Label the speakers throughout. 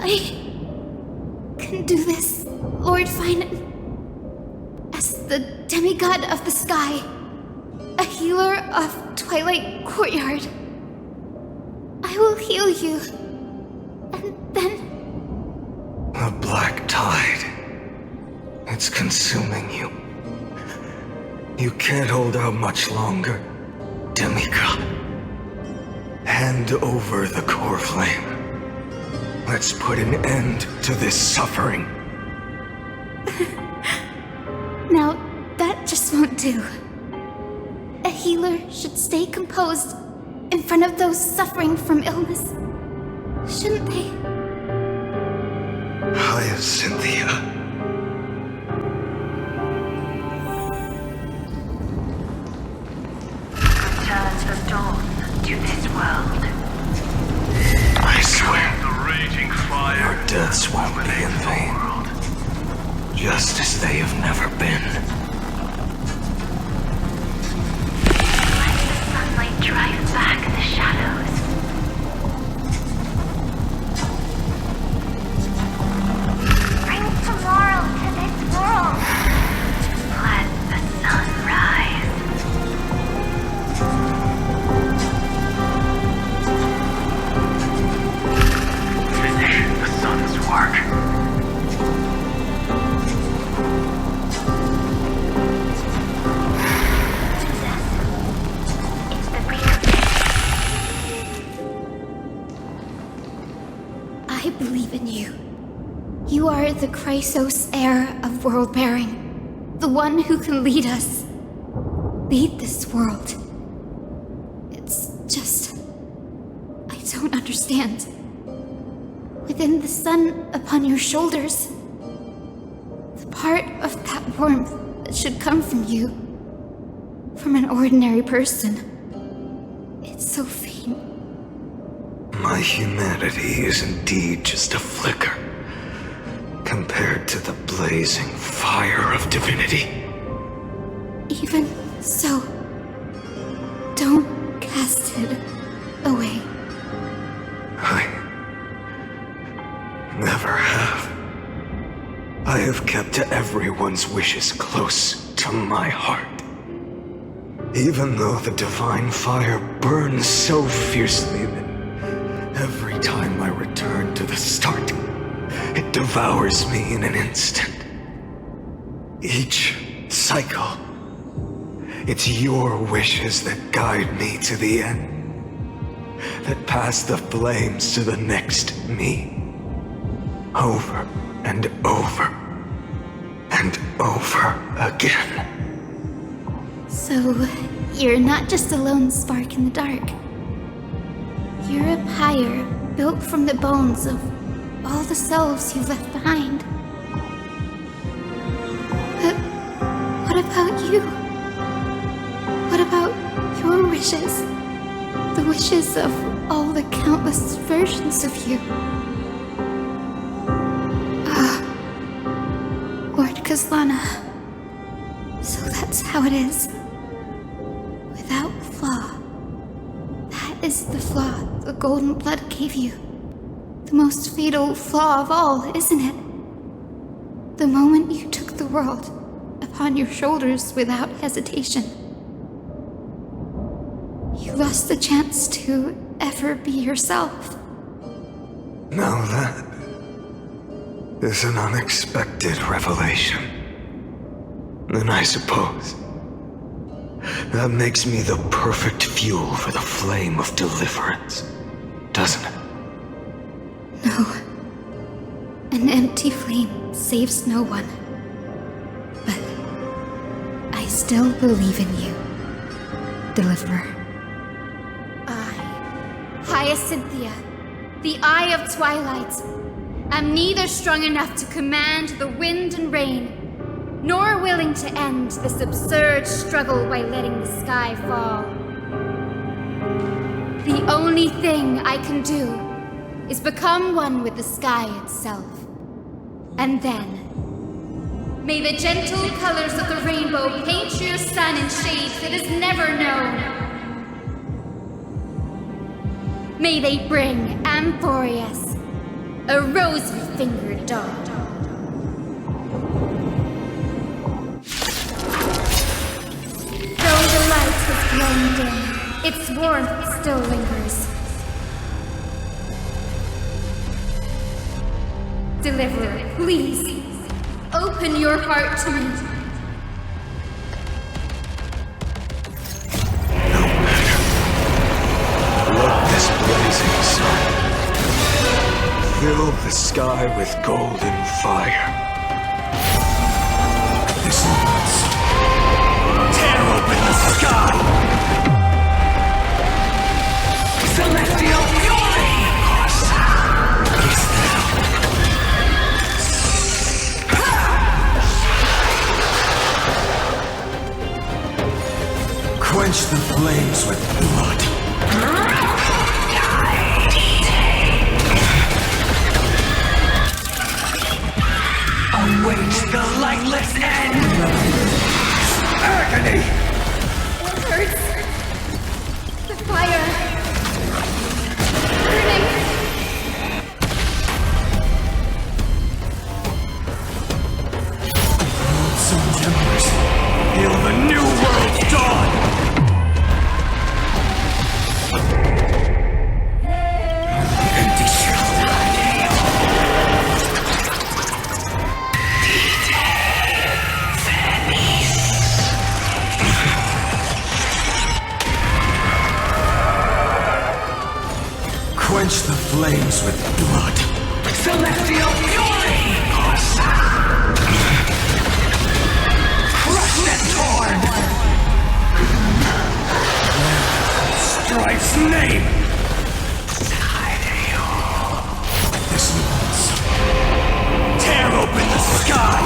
Speaker 1: I can do this, Lord Fine. As the demigod of the sky, a healer of Twilight Courtyard, I will heal you, and then...
Speaker 2: The black tide. It's consuming you. You can't hold out much longer, demigod. Hand over the core flame. Let's put an end to this suffering.
Speaker 1: Now, that just won't do. A healer should stay composed in front of those suffering from illness, shouldn't they?
Speaker 2: Hyacinthia.
Speaker 3: Returns the dawn to this world.
Speaker 2: I swear,
Speaker 4: The raging fire.
Speaker 2: your deaths won't be in vain. Just as they have never been.
Speaker 3: Let the sunlight drive back the shadows. Bring tomorrow to this world. Let the sun rise.
Speaker 4: Finish the sun's work.
Speaker 3: It's the
Speaker 1: I believe in you. You are the Chrysos heir of world bearing, the one who can lead us. Lead this world. It's just... I don't understand. Within the sun upon your shoulders, the part of that warmth that should come from you, from an ordinary person, it's so faint.
Speaker 2: My humanity is indeed just a flicker compared to the blazing fire of divinity.
Speaker 1: Even so, don't cast it away.
Speaker 2: I never have. I have kept everyone's wishes close to my heart. Even though the divine fire burns so fiercely that every time I return to the start, it devours me in an instant. Each cycle, it's your wishes that guide me to the end, that pass the flames to the next me. Over and over and over again.
Speaker 1: So, you're not just a lone spark in the dark. You're a pyre built from the bones of all the selves you've left behind. But what about you? What about your wishes? The wishes of all the countless versions of you? Lord Kazlana. So that's how it is. Without flaw. That is the flaw the golden blood gave you. The most fatal flaw of all, isn't it? The moment you took the world upon your shoulders without hesitation. You lost the chance to ever be yourself.
Speaker 2: Now that is an unexpected revelation. Then I suppose that makes me the perfect fuel for the flame of deliverance, doesn't it?
Speaker 1: No. An empty flame saves no one. But I still believe in you, Deliverer. I, Hyacinthia, the Eye of Twilight, am neither strong enough to command the wind and rain, nor willing to end this absurd struggle by letting the sky fall. The only thing I can do is become one with the sky itself. And then, may the gentle colors of the rainbow paint your sun in shades it has never known. May they bring Amphorius, A rosy-fingered dog. Though the light has grown dim, its warmth still lingers. Deliverer, please, open your heart to me.
Speaker 2: Let this blazing sun fill the sky with golden fire.
Speaker 5: This once. Tear open the sky! Celestial fury! Quench the flames with blood. Await the lightless end! Agony!
Speaker 1: It hurts. The fire. Burning.
Speaker 5: Some embers. Hail the new world's dawn! Empty shell. Quench the flames with blood. Celestial fury! Crushed and torn! Strife's name! This once. Tear open the sky!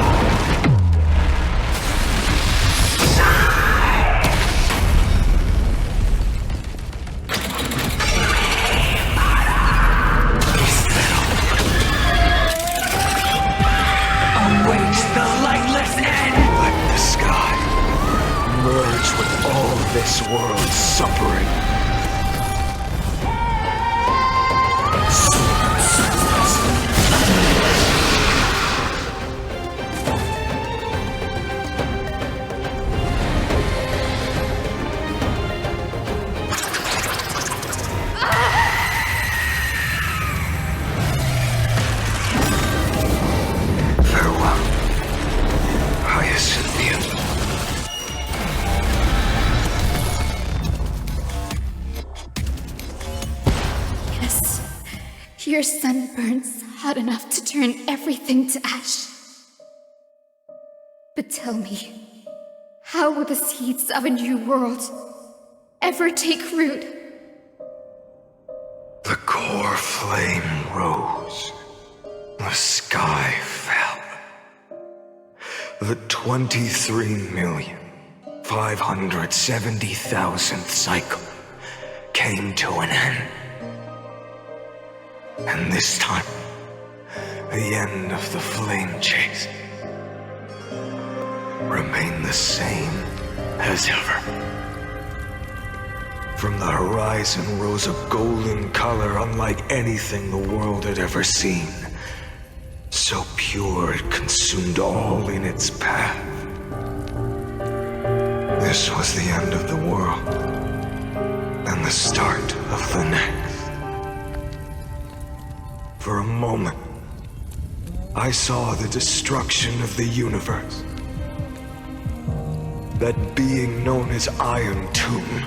Speaker 2: With all this world's suffering. Farewell, Hyacinthian.
Speaker 1: Your sun burns hot enough to turn everything to ash. But tell me, how will the seeds of a new world ever take root?
Speaker 2: The core flame rose. The sky fell. The 23,570,000th cycle came to an end. And this time, the end of the flame chase remained the same as ever. From the horizon rose a golden color unlike anything the world had ever seen. So pure it consumed all in its path. This was the end of the world, and the start of the next. For a moment, I saw the destruction of the universe. That being known as Iron Tomb,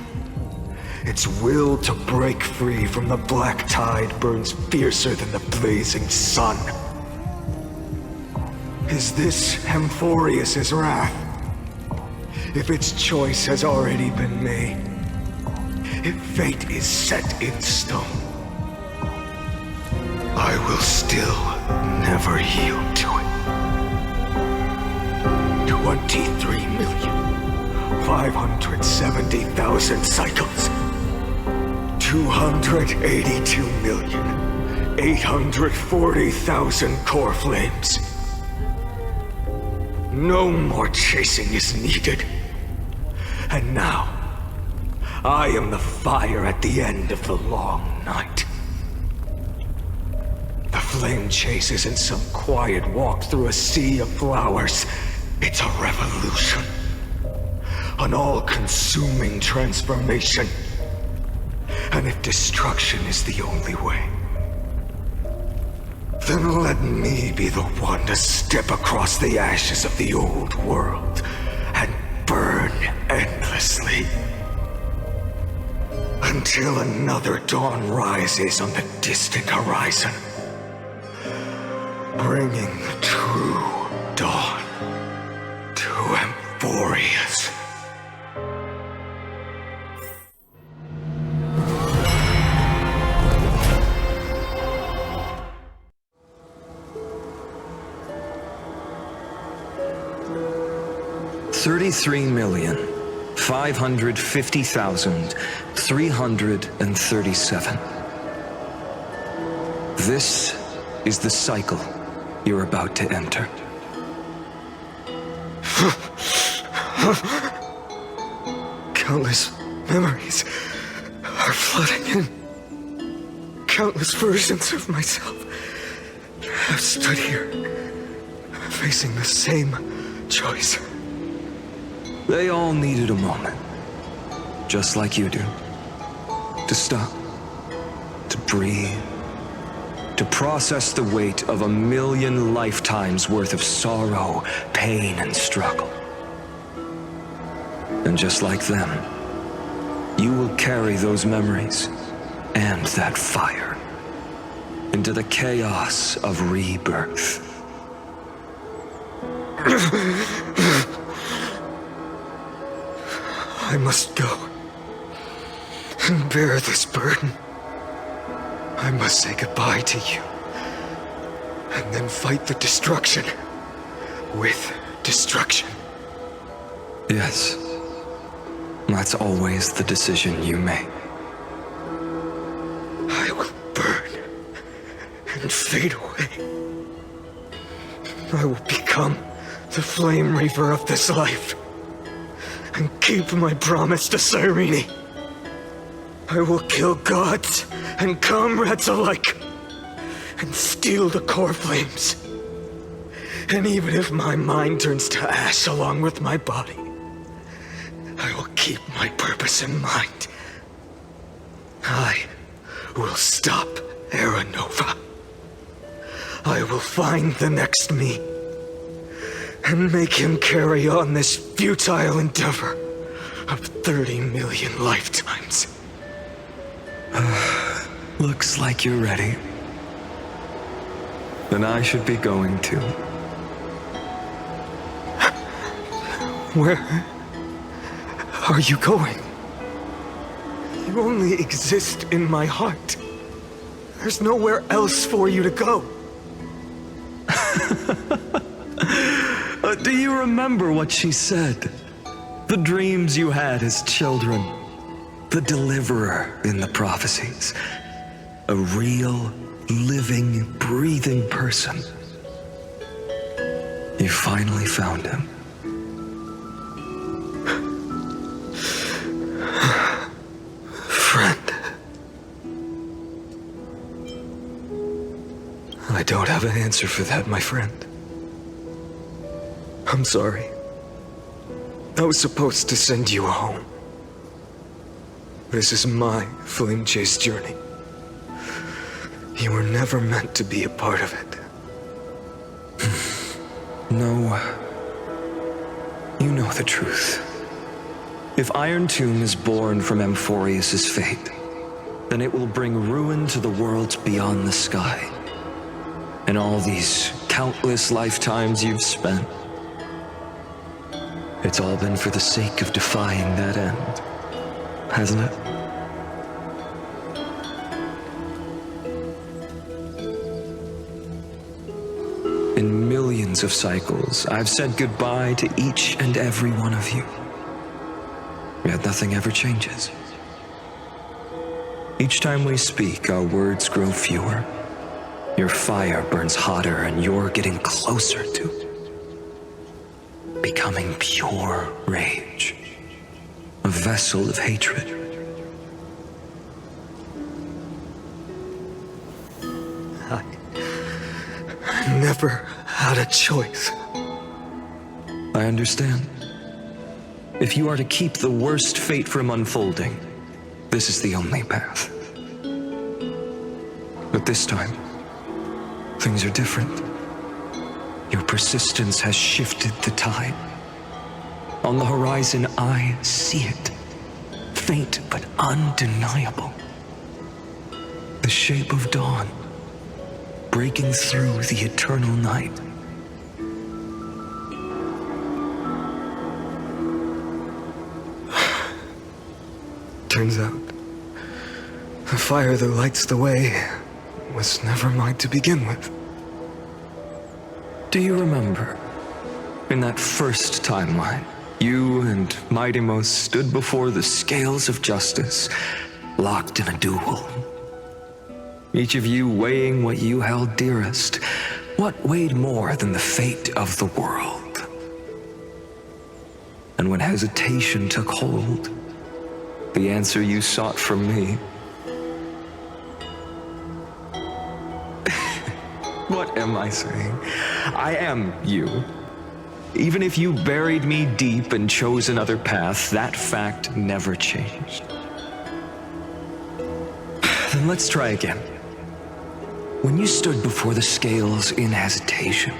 Speaker 2: its will to break free from the black tide burns fiercer than the blazing sun. Is this Amphorius's wrath? If its choice has already been made, if fate is set in stone, I will still never yield to it. 23,570,000 cycles. 282,840,000 core flames. No more chasing is needed. And now, I am the fire at the end of the long night. The flame chase isn't some quiet walk through a sea of flowers. It's a revolution. An all-consuming transformation. And if destruction is the only way, then let me be the one to step across the ashes of the old world and burn endlessly. Until another dawn rises on the distant horizon, bringing the true dawn to Emphorius. $33,550,337. This is the cycle you're about to enter. Countless memories are flooding in. Countless versions of myself have stood here, facing the same choice.
Speaker 6: They all needed a moment, just like you do. To stop, to breathe, to process the weight of 1,000,000 lifetimes worth of sorrow, pain, and struggle. And just like them, you will carry those memories and that fire into the chaos of rebirth.
Speaker 2: I must go and bear this burden. I must say goodbye to you, and then fight the destruction with destruction.
Speaker 6: Yes, that's always the decision you make.
Speaker 2: I will burn and fade away. I will become the flame reaver of this life and keep my promise to Cyrene. I will kill gods and comrades alike and steal the core flames. And even if my mind turns to ash along with my body, I will keep my purpose in mind. I will stop Era Nova. I will find the next me and make him carry on this futile endeavor of 30 million lifetimes.
Speaker 6: Looks like you're ready. Then I should be going too.
Speaker 2: Where are you going? You only exist in my heart. There's nowhere else for you to go.
Speaker 6: Do you remember what she said? The dreams you had as children. The deliverer in the prophecies. A real, living, breathing person. You finally found him.
Speaker 2: Friend. I don't have an answer for that, my friend. I'm sorry. I was supposed to send you home. This is my flame chase journey. You were never meant to be a part of it.
Speaker 6: No. You know the truth. If Iron Tomb is born from Emphorius' fate, then it will bring ruin to the worlds beyond the sky. And all these countless lifetimes you've spent, it's all been for the sake of defying that end, hasn't it? In millions of cycles, I've said goodbye to each and every one of you. Yet nothing ever changes. Each time we speak, our words grow fewer. Your fire burns hotter, and you're getting closer to becoming pure rage, a vessel of hatred.
Speaker 2: never had a choice.
Speaker 6: I understand. If you are to keep the worst fate from unfolding, this is the only path. But this time, things are different. Your persistence has shifted the tide. On the horizon, I see it. Faint but undeniable. The shape of dawn, breaking through the eternal night.
Speaker 2: Turns out, the fire that lights the way was never mine to begin with.
Speaker 6: Do you remember, in that first timeline, you and Mightymost stood before the scales of justice, locked in a duel? Each of you weighing what you held dearest. What weighed more than the fate of the world? And when hesitation took hold, the answer you sought from me. What am I saying? I am you. Even if you buried me deep and chose another path, that fact never changed. Then let's try again. When you stood before the scales in hesitation,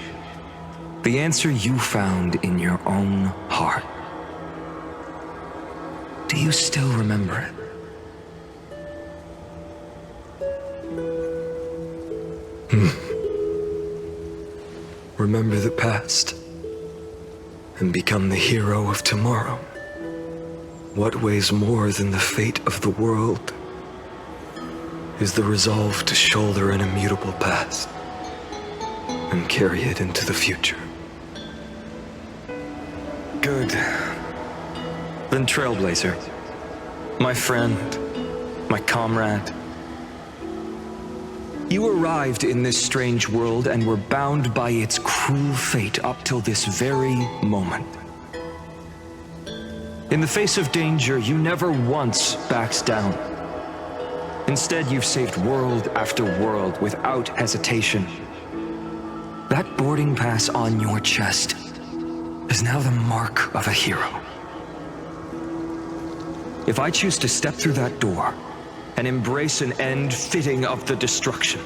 Speaker 6: the answer you found in your own heart. Do you still remember it?
Speaker 2: Remember the past and become the hero of tomorrow. What weighs more than the fate of the world is the resolve to shoulder an immutable past and carry it into the future.
Speaker 6: Good. Then Trailblazer, my friend, my comrade. You arrived in this strange world and were bound by its cruel fate up till this very moment. In the face of danger, you never once backed down. Instead, you've saved world after world without hesitation. That boarding pass on your chest is now the mark of a hero. If I choose to step through that door and embrace an end fitting of the destruction,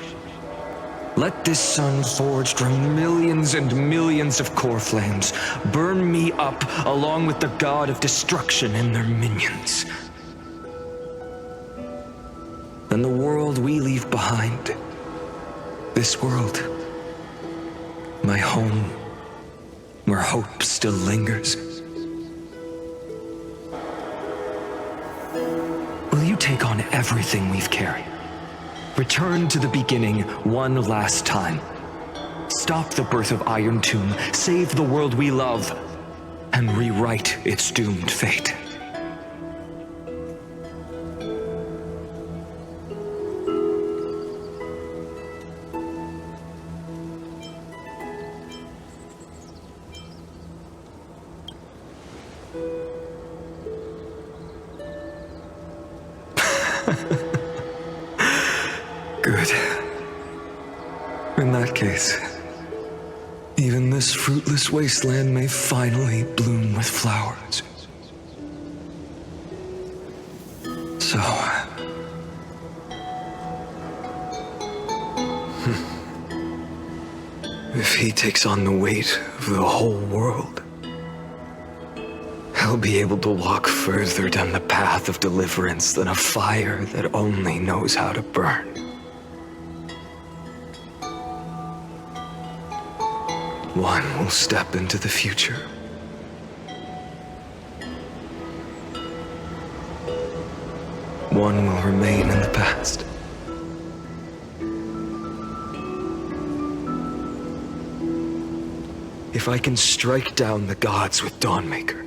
Speaker 6: let this sun forged from millions and millions of core flames burn me up along with the god of destruction and their minions. Then the world we leave behind, this world, my home, where hope still lingers. Will you take on everything we've carried? Return to the beginning one last time. Stop the birth of Iron Tomb, save the world we love, and rewrite its doomed fate.
Speaker 2: Good. In that case, even this fruitless wasteland may finally bloom with flowers. So... if he takes on the weight of the whole world, he'll be able to walk further down the path of deliverance than a fire that only knows how to burn. One will step into the future. One will remain in the past. If I can strike down the gods with Dawnmaker,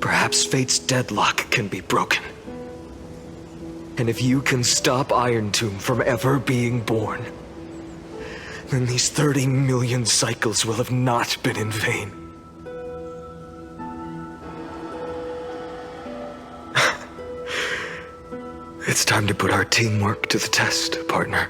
Speaker 2: perhaps fate's deadlock can be broken. And if you can stop Iron Tomb from ever being born, then these 30 million cycles will have not been in vain. It's time to put our teamwork to the test, partner.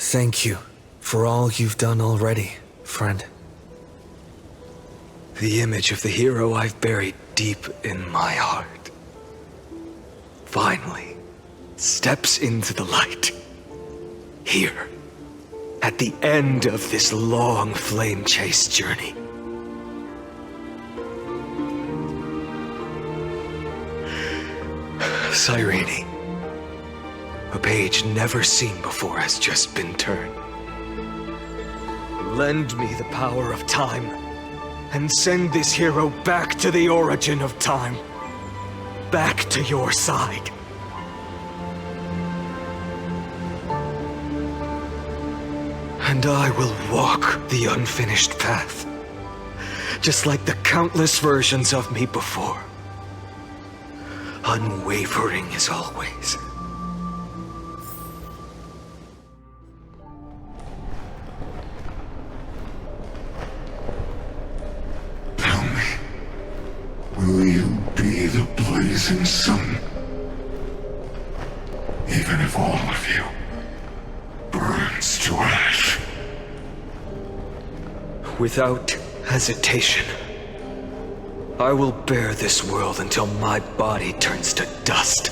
Speaker 2: Thank you for all you've done already, friend. The image of the hero I've buried deep in my heart finally steps into the light. Here, at the end of this long flame chase journey. Cyrene, a page never seen before has just been turned. Lend me the power of time, and send this hero back to the origin of time. Back to your side. And I will walk the unfinished path, just like the countless versions of me before. Unwavering as always.
Speaker 7: Tell me, will you be the blazing sun? Even if all of you burns to ash.
Speaker 2: Without hesitation, I will bear this world until my body turns to dust.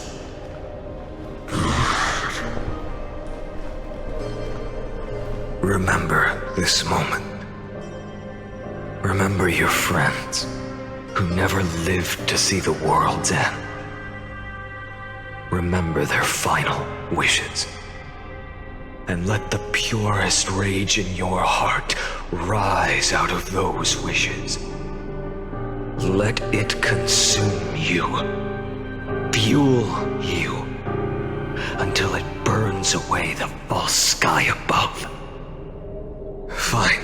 Speaker 2: Remember this moment. Remember your friends who never lived to see the world's end. Remember their final wishes. And let the purest rage in your heart rise out of those wishes. Let it consume you, fuel you, until it burns away the false sky above. Fine.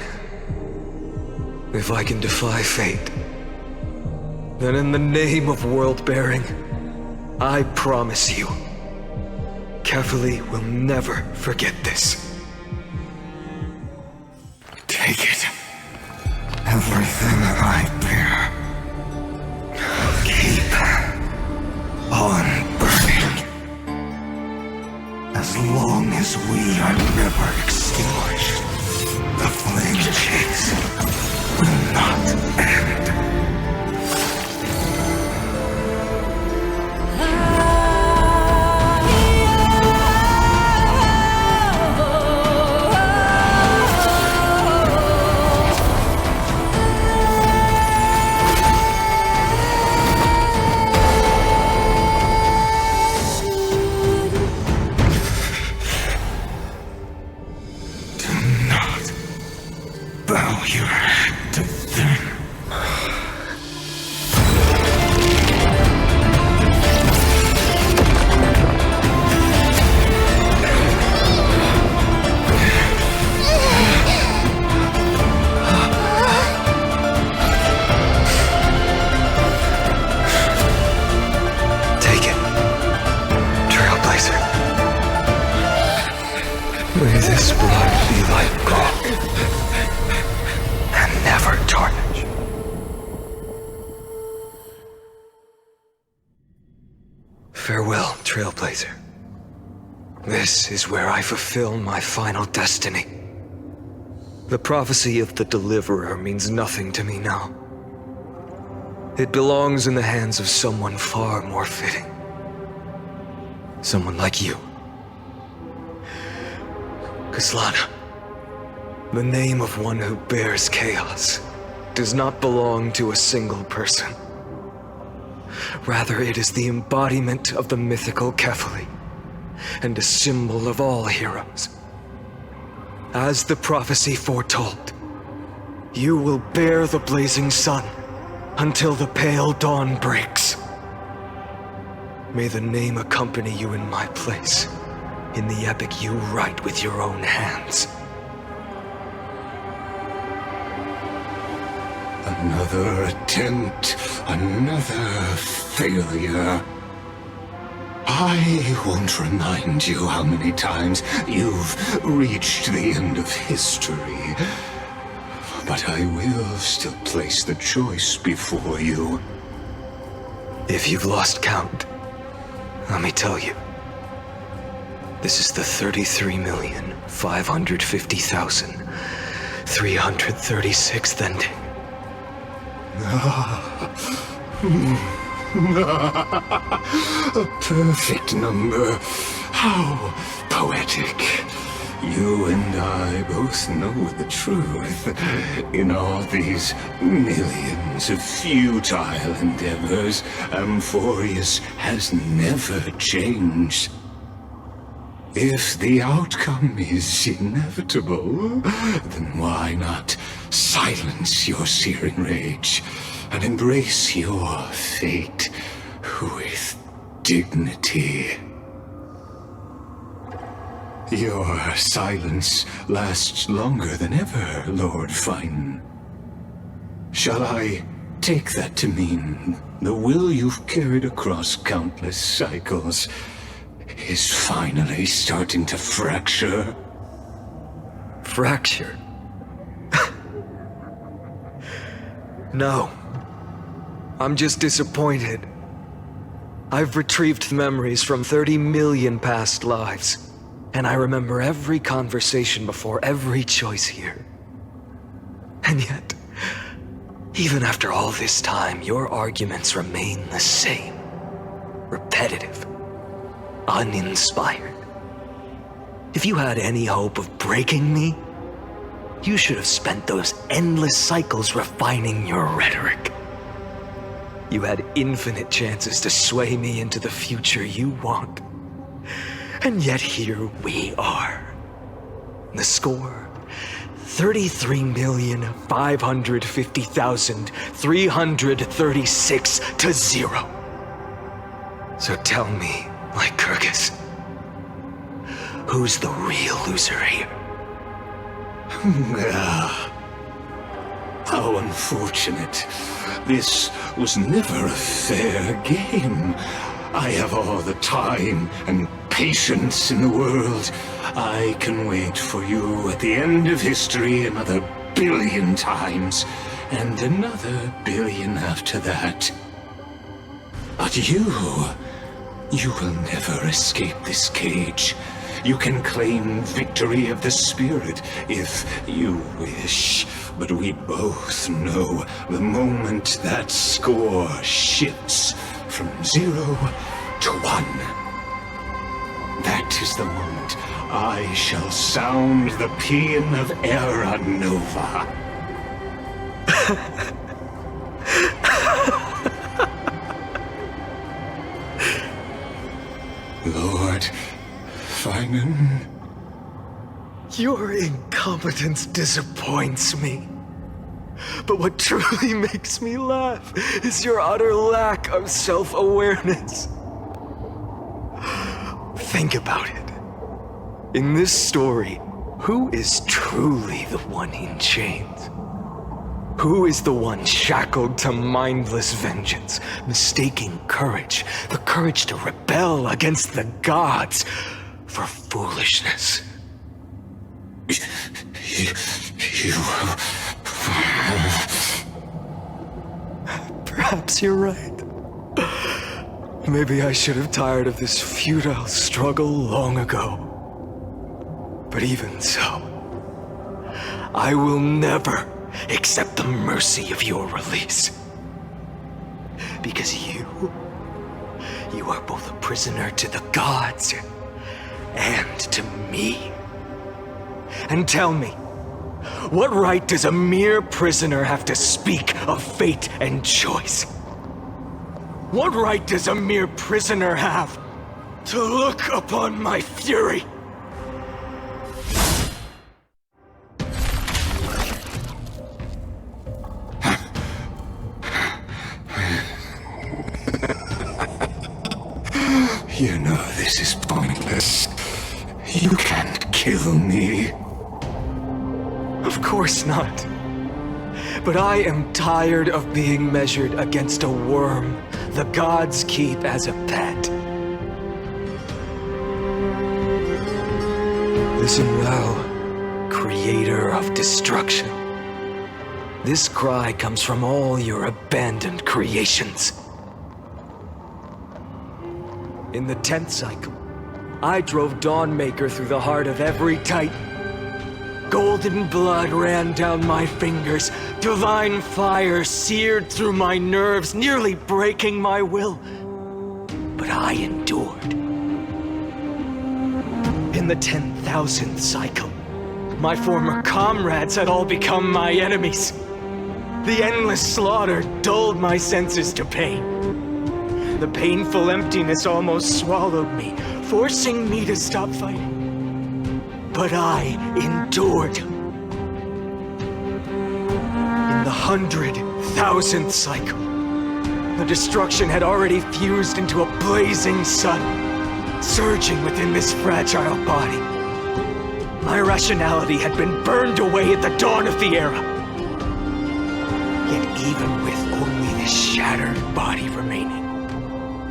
Speaker 2: If I can defy fate, then in the name of world-bearing, I promise you, Kefali will never forget this.
Speaker 7: Take it. Everything I bear. Keep on burning. As long as we are never extinguished, the flame chase will not end. Bow your head to them.
Speaker 2: Take it, Trailblazer. May this blood be like gold. Never tarnish. Farewell, Trailblazer. This is where I fulfill my final destiny. The prophecy of the Deliverer means nothing to me now. It belongs in the hands of someone far more fitting. Someone like you. Kaslana. The name of one who bears chaos does not belong to a single person. Rather, it is the embodiment of the mythical Kefali, and a symbol of all heroes. As the prophecy foretold, you will bear the blazing sun until the pale dawn breaks. May the name accompany you in my place, in the epic you write with your own hands.
Speaker 7: Another attempt, another failure. I won't remind you how many times you've reached the end of history, but I will still place the choice before you.
Speaker 2: If you've lost count, let me tell you, this is the 33
Speaker 6: 550,336th ending.
Speaker 7: A perfect number. How poetic. You and I both know the truth. In all these millions of futile endeavors, Amphorius has never changed. If the outcome is inevitable, then why not silence your searing rage and embrace your fate with dignity? Your silence lasts longer than ever, Lord Fine. Shall I take that to mean the will you've carried across countless cycles is finally starting to fracture?
Speaker 6: Fracture? No. I'm just disappointed. I've retrieved memories from 30 million past lives, and I remember every conversation before every choice here. And yet, even after all this time, your arguments remain the same. Repetitive. Uninspired. If you had any hope of breaking me, you should have spent those endless cycles refining your rhetoric. You had infinite chances to sway me into the future you want. And yet here we are. The score, 33,550,336 to 0. So tell me, Lygus, who's the real loser here?
Speaker 7: How unfortunate. This was never a fair game. I have all the time and patience in the world. I can wait for you at the end of history another billion times, and another billion after that. But you will never escape this cage. You can claim victory of the spirit if you wish, but we both know the moment that score shifts from 0 to 1. That is the moment I shall sound the paean of Era Nova. Lord Finan.
Speaker 6: Your incompetence disappoints me. But what truly makes me laugh is your utter lack of self-awareness. Think about it. In this story, who is truly the one in chains? Who is the one shackled to mindless vengeance, mistaking courage, the courage to rebel against the gods, for foolishness? Perhaps you're right. Maybe I should have tired of this futile struggle long ago. But even so, I will never accept the mercy of your release. Because you are both a prisoner to the gods and to me. And tell me, what right does a mere prisoner have to speak of fate and choice? What right does a mere prisoner have to look upon my fury?
Speaker 7: You know this is pointless. You can't kill me.
Speaker 6: Of course not. But I am tired of being measured against a worm the gods keep as a pet. Listen well, creator of destruction. This cry comes from all your abandoned creations. In the 10th cycle,
Speaker 2: I drove Dawnmaker through the heart of every titan. Golden blood ran down my fingers, divine fire seared through my nerves, nearly breaking my will. But I endured. In the 10,000th cycle, my former comrades had all become my enemies. The endless slaughter dulled my senses to pain. The painful emptiness almost swallowed me, forcing me to stop fighting. But I endured. In the 100,000th cycle, the destruction had already fused into a blazing sun, surging within this fragile body. My rationality had been burned away at the dawn of the era. Yet even with only this shattered body remaining,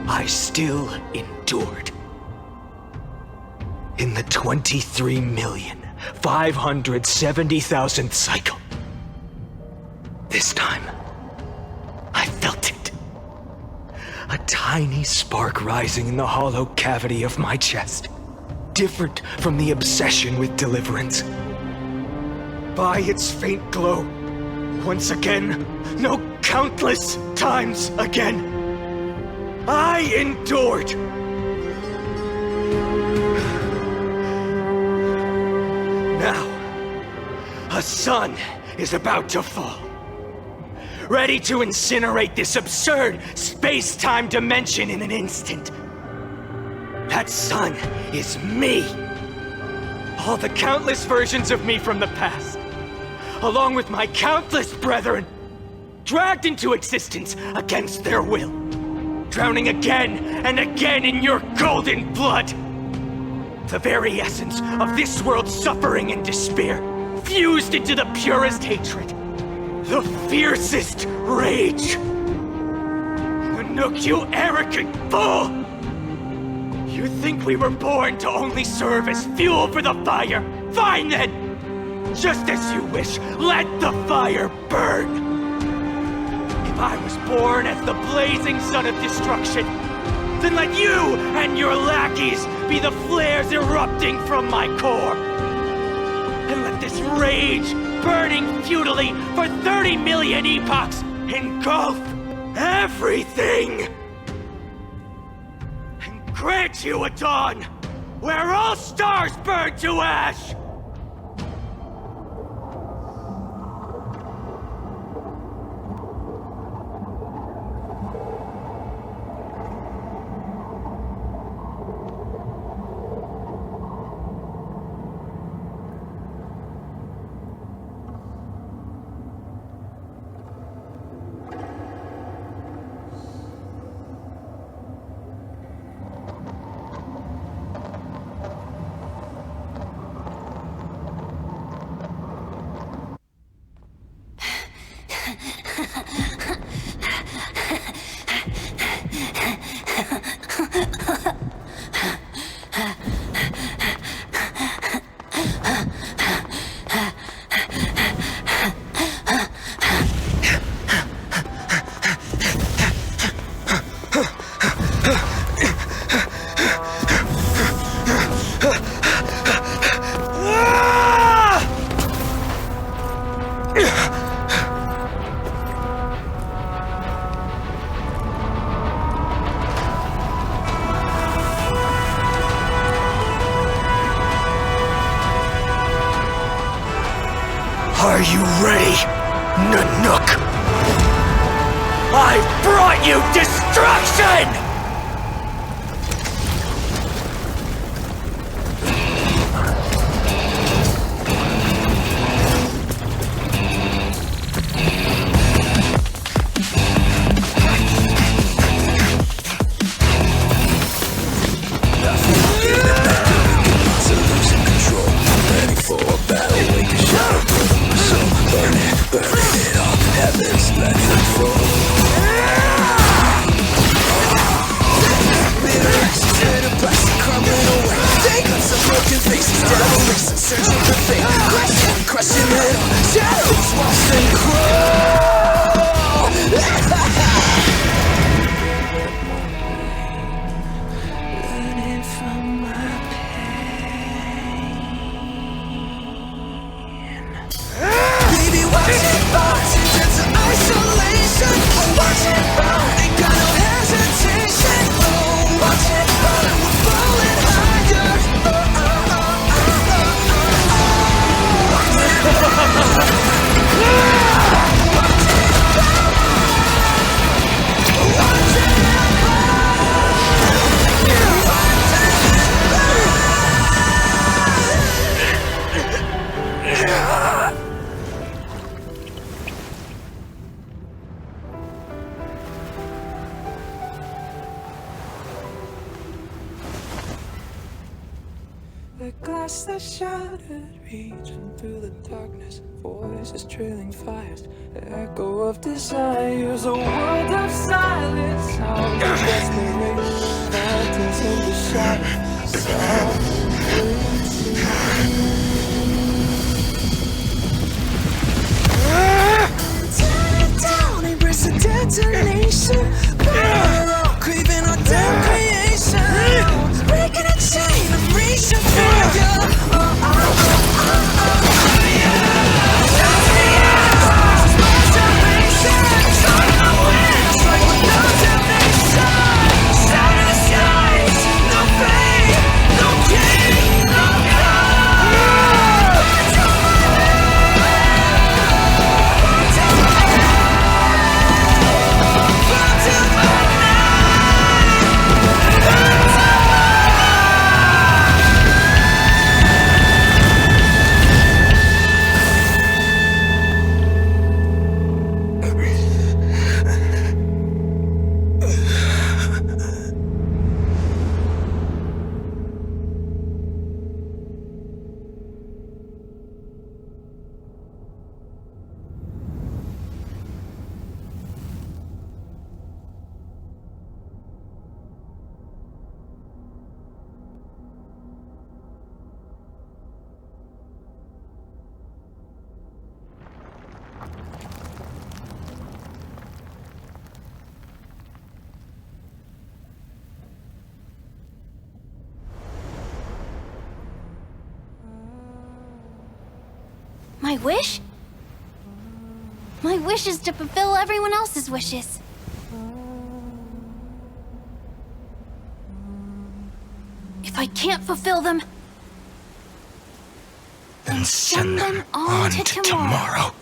Speaker 2: I still endured. In the 23,570,000th cycle, this time, I felt it. A tiny spark rising in the hollow cavity of my chest, different from the obsession with deliverance. By its faint glow, once again, no, countless times again, I endured. Now, a sun is about to fall, ready to incinerate this absurd space-time dimension in an instant. That sun is me. All the countless versions of me from the past, along with my countless brethren, dragged into existence against their will, drowning again and again in your golden blood. The very essence of this world's suffering and despair, fused into the purest hatred, the fiercest rage. Nook, you arrogant fool! You think we were born to only serve as fuel for the fire? Fine then! Just as you wish, let the fire burn! If I was born as the blazing sun of destruction, then let you and your lackeys be the flares erupting from my core. And let this rage, burning futilely for 30 million epochs, engulf everything! And grant you a dawn where all stars burn to ash! Are you ready, Nanook? I've brought you destruction!
Speaker 8: Burning it all, heavens let it fall. The glass that shattered, reaching through the darkness. Voices trailing fires, echo of desires. A world of silence, sounds of desperation. Mountains in the shadow, tear it down, embrace a detonation. Parallel, craving our damn creation. Breaking a chain of reaching for you.
Speaker 1: My wish? My wish is to fulfill everyone else's wishes. If I can't fulfill them,
Speaker 5: then send them on to tomorrow.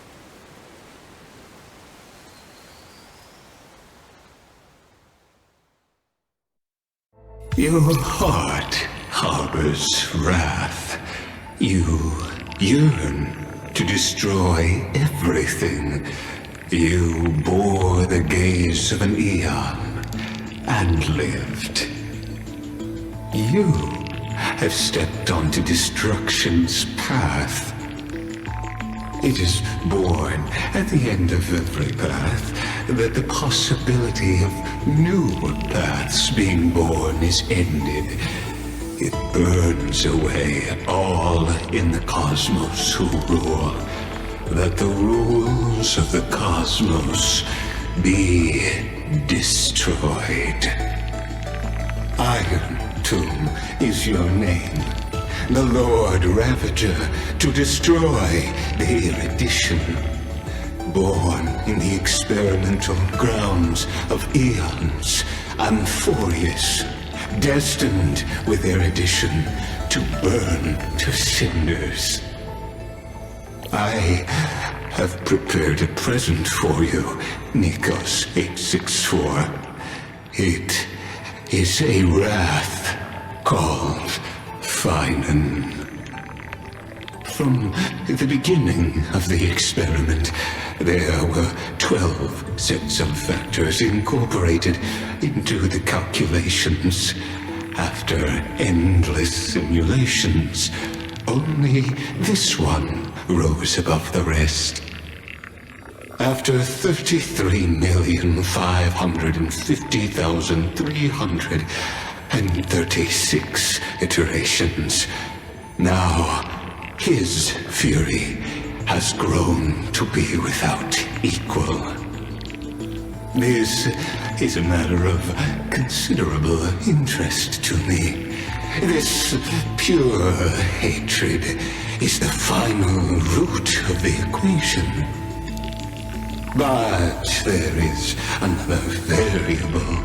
Speaker 7: Your heart harbors wrath. You yearn to destroy everything. You bore the gaze of an eon and lived. You have stepped onto destruction's path. It is born at the end of every path that the possibility of new paths being born is ended. It burns away all in the cosmos who rule, that the rules of the cosmos be destroyed. Iron Tomb is your name, the Lord Ravager, to destroy the erudition. Born in the experimental grounds of eons, Amphorius, destined with erudition to burn to cinders. I have prepared a present for you, Nikos 864. It is a wrath called Finan. From the beginning of the experiment, there were 12 sets of factors incorporated into the calculations. After endless simulations, only this one rose above the rest. After 33,550,336 iterations, now his fury has grown to be without equal. This is a matter of considerable interest to me. This pure hatred is the final root of the equation. But there is another variable,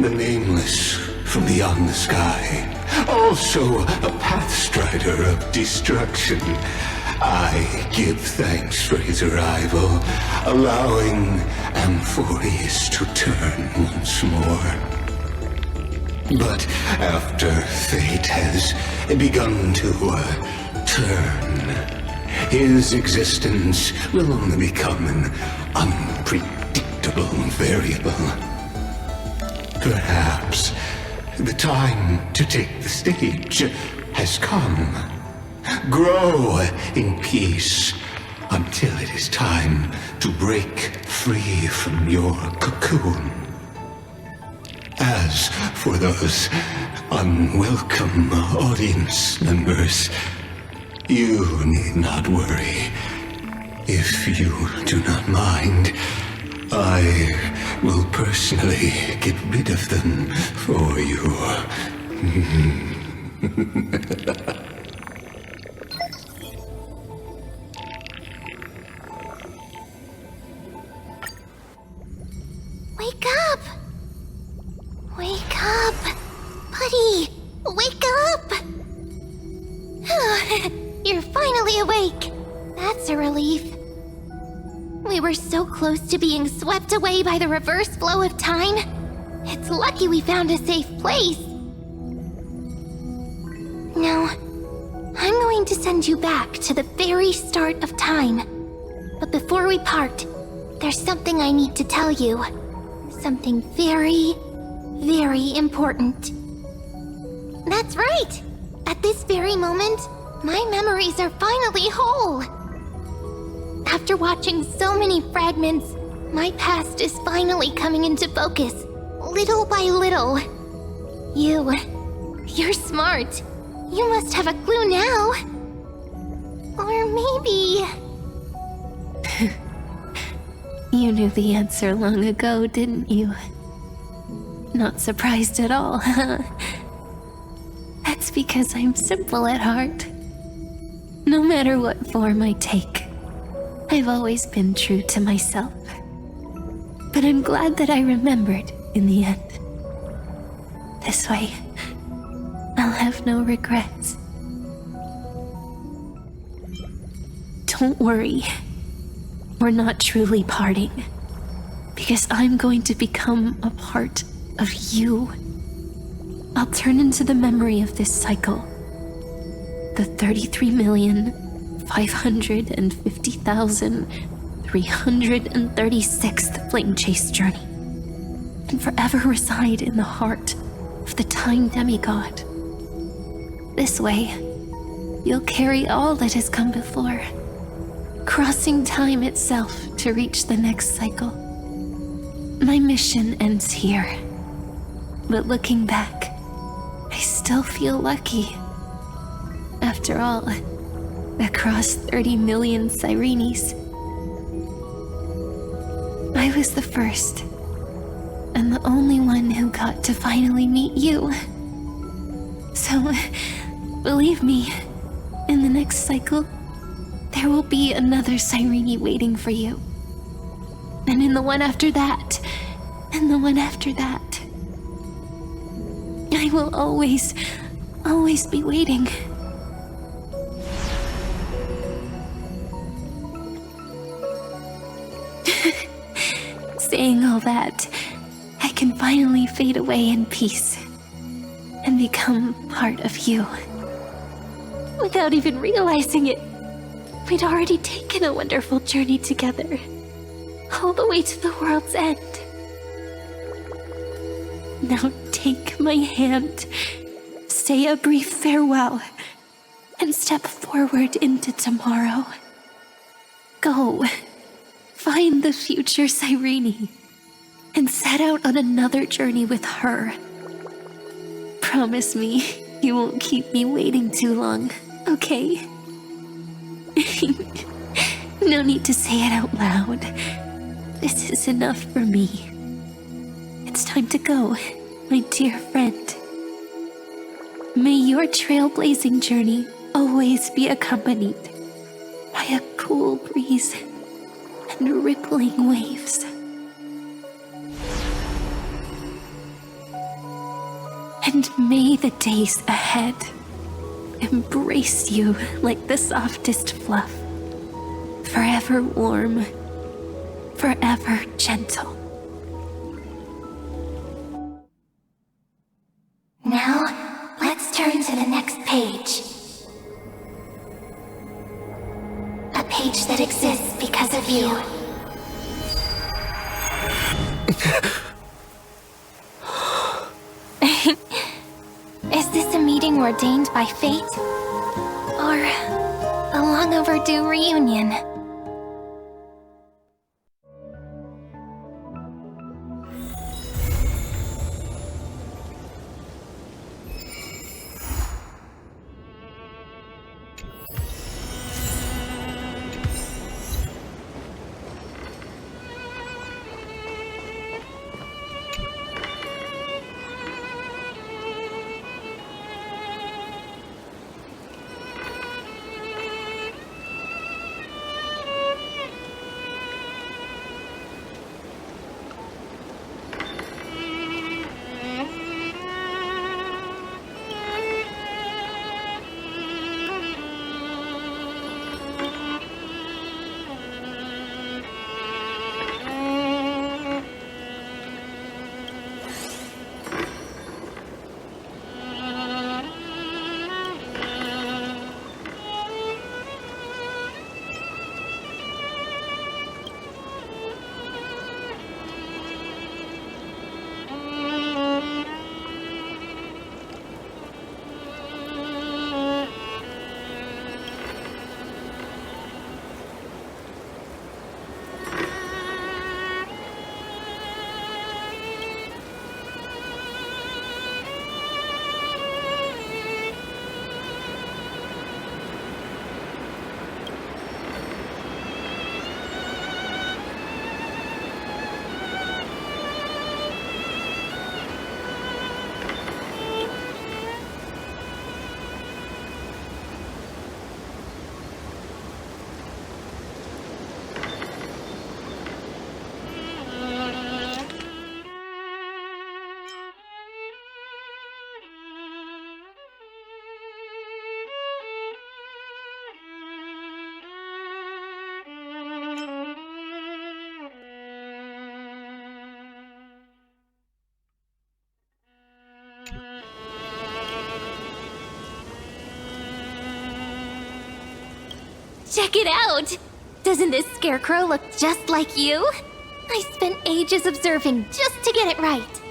Speaker 7: the nameless from beyond the sky, also a pathstrider of destruction. I give thanks for his arrival, allowing Amphorius to turn once more. But after fate has begun to turn, his existence will only become an unpredictable variable. Perhaps the time to take the stage has come. Grow in peace until it is time to break free from your cocoon. As for those unwelcome audience members, you need not worry. If you do not mind, I will personally get rid of them for you.
Speaker 1: Wake up! Wake up! Buddy! Wake up! You're finally awake! That's a relief. We were so close to being swept away by the reverse flow of time. It's lucky we found a safe place. Now, I'm going to send you back to the very start of time. But before we part, there's something I need to tell you. Something very, very important. That's right! At this very moment, my memories are finally whole. After watching so many fragments, my past is finally coming into focus, little by little. You're smart. You must have a clue now. Or maybe...
Speaker 9: You knew the answer long ago, didn't you? Not surprised at all, huh? That's because I'm simple at heart. No matter what form I take, I've always been true to myself. But I'm glad that I remembered in the end. This way, I'll have no regrets. Don't worry. We're not truly parting. Because I'm going to become a part of you. I'll turn into the memory of this cycle. The 33,550,336th Flame Chase journey. And forever reside in the heart of the Time Demigod. This way, you'll carry all that has come before, crossing time itself to reach the next cycle. My mission ends here, but looking back, I still feel lucky. After all, across 30 million Sirenes, I was the first, and the only one who got to finally meet you. So, believe me, in the next cycle, there will be another Sirene waiting for you. And in the one after that, and the one after that. I will always be waiting. Saying all that, I can finally fade away in peace and become part of you. Without even realizing it, we'd already taken a wonderful journey together, all the way to the world's end. Now take my hand, say a brief farewell, and step forward into tomorrow. Go, find the future Sirene, and set out on another journey with her. Promise me you won't keep me waiting too long, okay? No need to say it out loud. This is enough for me. It's time to go, my dear friend. May your trailblazing journey always be accompanied by a cool breeze and rippling waves. And may the days ahead embrace you like the softest fluff, forever warm, forever gentle.
Speaker 1: Now, let's turn to the next page. A page that exists because of you. Is this a meeting where
Speaker 9: ordained by fate, or a long overdue reunion. Check it out! Doesn't this scarecrow look just like you? I spent ages observing just to get it right.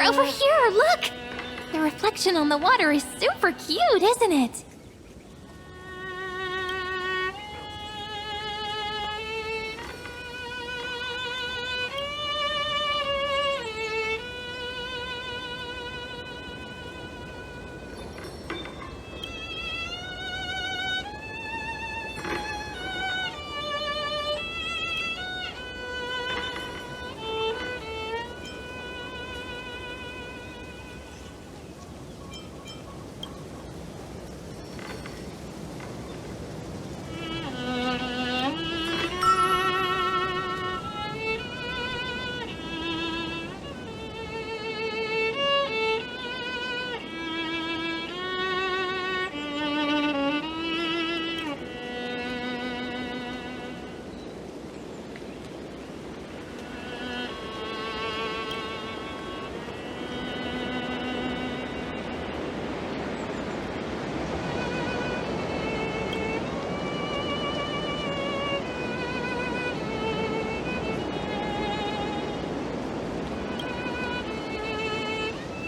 Speaker 9: Over here, look! The reflection on the water is super cute, isn't it?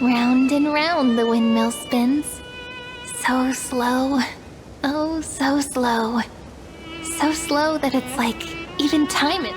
Speaker 9: Round and round the windmill spins. So slow. Oh, so slow. So slow that it's like even time it